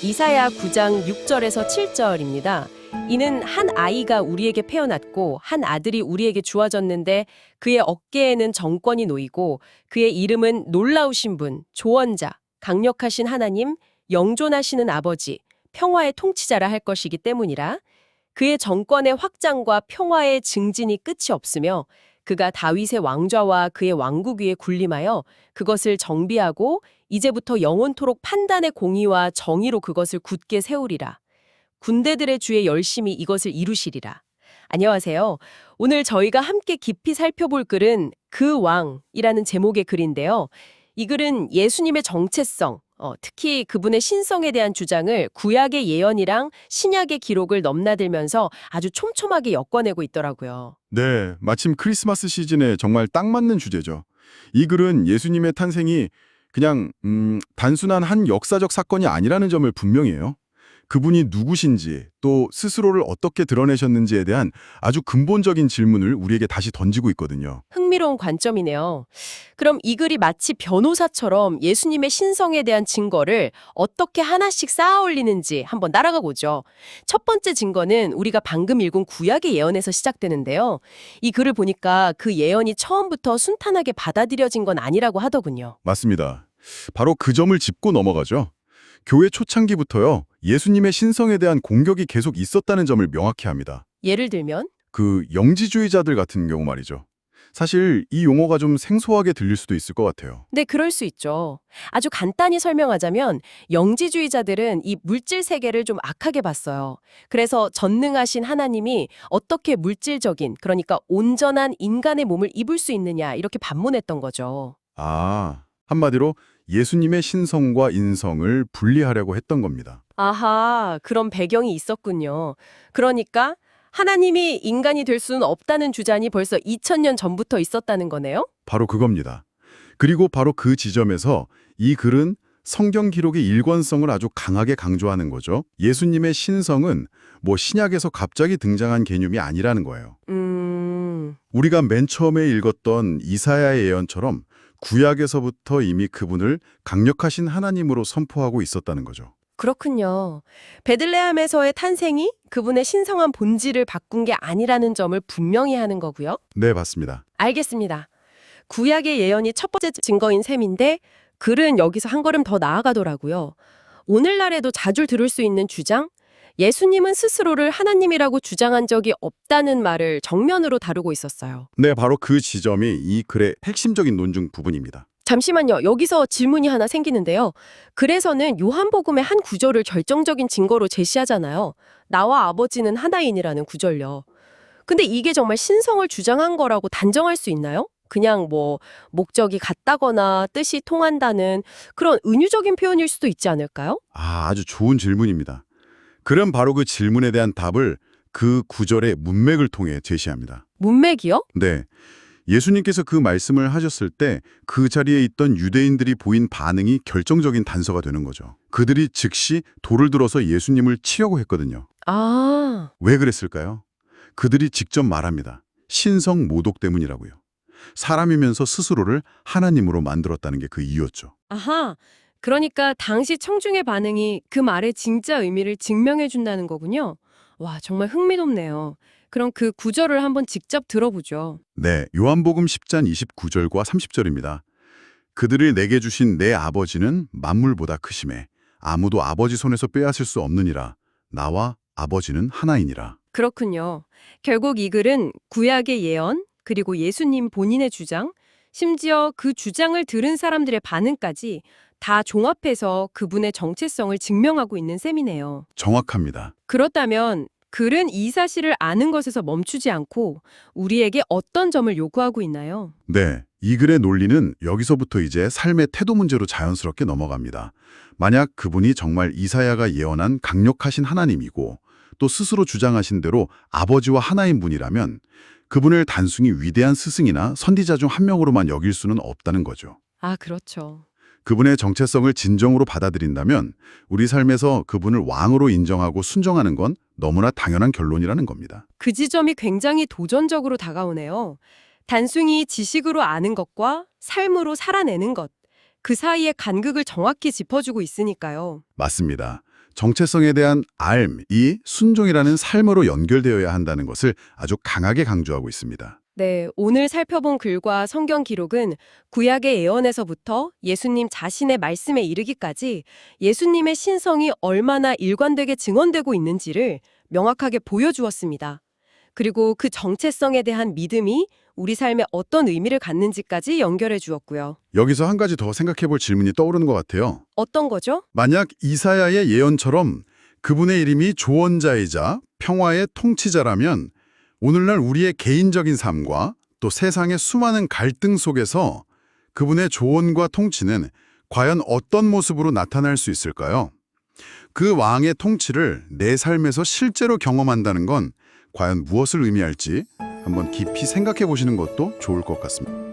이사야 9장 6절에서 7절입니다. 이는 한 아이가 우리에게 태어났고 한 아들이 우리에게 주어졌는데 그의 어깨에는 정권이 놓이고 그의 이름은 놀라우신 분, 조언자, 강력하신 하나님, 영존하시는 아버지, 평화의 통치자라 할 것이기 때문이라. 그의 정권의 확장과 평화의 증진이 끝이 없으며 그가 다윗의 왕좌와 그의 왕국 위에 군림하여 그것을 정비하고 이제부터 영원토록 판단의 공의와 정의로 그것을 굳게 세우리라. 군대들의 주의 열심히 이것을 이루시리라. 안녕하세요. 오늘 저희가 함께 깊이 살펴볼 글은 그 왕이라는 제목의 글인데요. 이 글은 예수님의 정체성, 특히 그분의 신성에 대한 주장을 구약의 예언이랑 신약의 기록을 넘나들면서 아주 촘촘하게 엮어내고 있더라고요. 네, 마침 크리스마스 시즌에 정말 딱 맞는 주제죠. 이 글은 예수님의 탄생이 그냥 단순한 한 역사적 사건이 아니라는 점을 분명히 해요. 그분이 누구신지 또 스스로를 어떻게 드러내셨는지에 대한 아주 근본적인 질문을 우리에게 다시 던지고 있거든요. 흥미로운 관점이네요. 그럼 이 글이 마치 변호사처럼 예수님의 신성에 대한 증거를 어떻게 하나씩 쌓아 올리는지 한번 따라가 보죠. 첫 번째 증거는 우리가 방금 읽은 구약의 예언에서 시작되는데요. 이 글을 보니까 그 예언이 처음부터 순탄하게 받아들여진 건 아니라고 하더군요. 맞습니다. 바로 그 점을 짚고 넘어가죠. 교회 초창기부터요, 예수님의 신성에 대한 공격이 계속 있었다는 점을 명확히 합니다. 예를 들면 그 영지주의자들 같은 경우 말이죠. 사실 이 용어가 좀 생소하게 들릴 수도 있을 것 같아요. 네, 그럴 수 있죠. 아주 간단히 설명하자면 영지주의자들은 이 물질 세계를 좀 악하게 봤어요. 그래서 전능하신 하나님이 어떻게 물질적인, 그러니까 온전한 인간의 몸을 입을 수 있느냐 이렇게 반문했던 거죠. 아, 한마디로 예수님의 신성과 인성을 분리하려고 했던 겁니다. 아하, 그런 배경이 있었군요. 그러니까 하나님이 인간이 될 수는 없다는 주장이 벌써 2000년 전부터 있었다는 거네요? 바로 그겁니다. 그리고 바로 그 지점에서 이 글은 성경 기록의 일관성을 아주 강하게 강조하는 거죠. 예수님의 신성은 신약에서 갑자기 등장한 개념이 아니라는 거예요. 우리가 맨 처음에 읽었던 이사야의 예언처럼 구약에서부터 이미 그분을 강력하신 하나님으로 선포하고 있었다는 거죠. 그렇군요. 베들레헴에서의 탄생이 그분의 신성한 본질을 바꾼 게 아니라는 점을 분명히 하는 거고요. 네, 맞습니다. 알겠습니다. 구약의 예언이 첫 번째 증거인 셈인데 글은 여기서 한 걸음 더 나아가더라고요. 오늘날에도 자주 들을 수 있는 주장? 예수님은 스스로를 하나님이라고 주장한 적이 없다는 말을 정면으로 다루고 있었어요. 네, 바로 그 지점이 이 글의 핵심적인 논중 부분입니다. 잠시만요. 여기서 질문이 하나 생기는데요. 그래서는 요한복음의 한 구절을 결정적인 증거로 제시하잖아요. 나와 아버지는 하나인이라는 구절요. 근데 이게 정말 신성을 주장한 거라고 단정할 수 있나요? 그냥 목적이 같다거나 뜻이 통한다는 그런 은유적인 표현일 수도 있지 않을까요? 아주 좋은 질문입니다. 그럼 바로 그 질문에 대한 답을 그 구절의 문맥을 통해 제시합니다. 문맥이요? 네. 예수님께서 그 말씀을 하셨을 때 그 자리에 있던 유대인들이 보인 반응이 결정적인 단서가 되는 거죠. 그들이 즉시 돌을 들어서 예수님을 치려고 했거든요. 아, 왜 그랬을까요? 그들이 직접 말합니다. 신성 모독 때문이라고요. 사람이면서 스스로를 하나님으로 만들었다는 게 그 이유였죠. 아하. 그러니까 당시 청중의 반응이 그 말의 진짜 의미를 증명해 준다는 거군요. 와, 정말 흥미롭네요. 그럼 그 구절을 한번 직접 들어보죠. 네, 요한복음 10장 29절과 30절입니다. 그들을 내게 주신 내 아버지는 만물보다 크심에 아무도 아버지 손에서 빼앗을 수 없느니라. 나와 아버지는 하나이니라. 그렇군요. 결국 이 글은 구약의 예언, 그리고 예수님 본인의 주장, 심지어 그 주장을 들은 사람들의 반응까지 다 종합해서 그분의 정체성을 증명하고 있는 셈이네요. 정확합니다. 그렇다면 글은 이 사실을 아는 것에서 멈추지 않고 우리에게 어떤 점을 요구하고 있나요? 네, 이 글의 논리는 여기서부터 이제 삶의 태도 문제로 자연스럽게 넘어갑니다. 만약 그분이 정말 이사야가 예언한 강력하신 하나님이고 또 스스로 주장하신 대로 아버지와 하나인 분이라면 그분을 단순히 위대한 스승이나 선지자 중 한 명으로만 여길 수는 없다는 거죠. 아, 그렇죠. 그분의 정체성을 진정으로 받아들인다면 우리 삶에서 그분을 왕으로 인정하고 순종하는 건 너무나 당연한 결론이라는 겁니다. 그 지점이 굉장히 도전적으로 다가오네요. 단순히 지식으로 아는 것과 삶으로 살아내는 것, 그 사이의 간극을 정확히 짚어주고 있으니까요. 맞습니다. 정체성에 대한 이 순종이라는 삶으로 연결되어야 한다는 것을 아주 강하게 강조하고 있습니다. 네, 오늘 살펴본 글과 성경 기록은 구약의 예언에서부터 예수님 자신의 말씀에 이르기까지 예수님의 신성이 얼마나 일관되게 증언되고 있는지를 명확하게 보여주었습니다. 그리고 그 정체성에 대한 믿음이 우리 삶에 어떤 의미를 갖는지까지 연결해 주었고요. 여기서 한 가지 더 생각해 볼 질문이 떠오르는 것 같아요. 어떤 거죠? 만약 이사야의 예언처럼 그분의 이름이 조언자이자 평화의 통치자라면 오늘날 우리의 개인적인 삶과 또 세상의 수많은 갈등 속에서 그분의 조언과 통치는 과연 어떤 모습으로 나타날 수 있을까요? 그 왕의 통치를 내 삶에서 실제로 경험한다는 건 과연 무엇을 의미할지 한번 깊이 생각해 보시는 것도 좋을 것 같습니다.